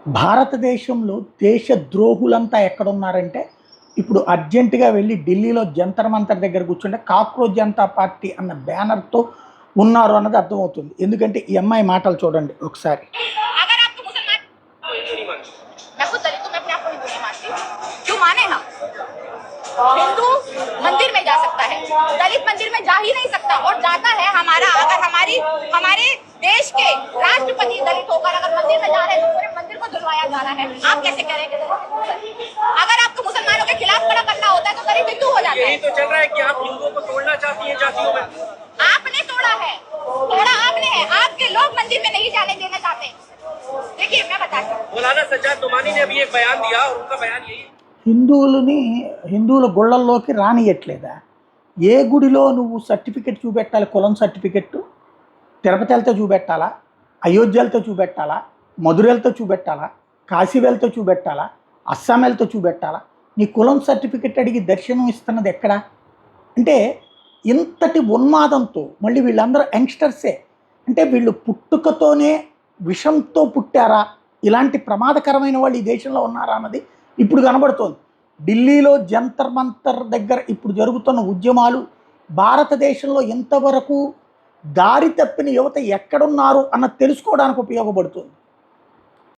భారతదేశంలో దేశ ద్రోహులంతా ఎక్కడున్నారంటే, ఇప్పుడు అర్జెంటుగా వెళ్ళి ఢిల్లీలో జంతర్ మంతర్ దగ్గర కూర్చుంటే కాక్రోచ్ జనతా పార్టీ అన్న బ్యానర్‌తో ఉన్నారు అన్నది అర్థమవుతుంది. ఎందుకంటే ఈ అమ్మాయి మాటలు చూడండి ఒకసారి. अगर आपको मुसलमान मैं खुद दलित हूं, मैं अपने आप को हिंदू नहीं मानती। क्यों माने हम? हिंदू मंदिर में जा सकता है, दलित मंदिर में जा ही नहीं सकता, और जाता है हमारा अगर हमारे देश के राष्ट्रपति दलित होकर अगर मंदिर में जा रहे हैं तो पूरे मंदिर को धुलवाया जा रहा है। आप कैसे कह रहे हैं कि अगर आपको मुसलमानों के खिलाफ खड़ा करना होता है तो दलित हिंदू हो जाता है। यही तो चल रहा है कि आप हिंदुओं को तोड़ना चाहती हैं जातियों में। आपने तोड़ा है, तोड़ा आपने है, आपके लोग मंदिर में नहीं जाने देना चाहते। देखिए मैं बताती हूँ, मौलाना सज्जाद नोमानी ने अभी एक बयान दिया और उनका बयान यही హిందువుల గుళ్ళల్లోకి రానియట్లేదా? ఏ గుడిలో నువ్వు సర్టిఫికెట్ చూపెట్టాలి? కులం సర్టిఫికెట్టు తిరుపతి వెళ్తే చూపెట్టాలా? అయోధ్య వెళ్తే చూపెట్టాలా? మధుర వెళ్తే చూపెట్టాలా? కాశీ వెళ్తే చూపెట్టాలా? అస్సాం వెళ్తే చూపెట్టాలా? నీ కులం సర్టిఫికెట్ అడిగి దర్శనం ఇస్తున్నది ఎక్కడ? అంటే ఇంతటి ఉన్మాదంతో మళ్ళీ వీళ్ళందరూ యంగ్స్టర్సే. అంటే వీళ్ళు పుట్టుకతోనే విషంతో పుట్టారా? ఇలాంటి ప్రమాదకరమైన వాళ్ళు ఈ దేశంలో ఉన్నారా అన్నది ఇప్పుడు కనబడుతోంది. ఢిల్లీలో జంతర్ మంతర్ దగ్గర ఇప్పుడు జరుగుతున్న ఉద్యమాలు భారతదేశంలో ఇంతవరకు దారి తప్పిన యువత ఎక్కడున్నారు అన్నది తెలుసుకోవడానికి ఉపయోగపడుతుంది.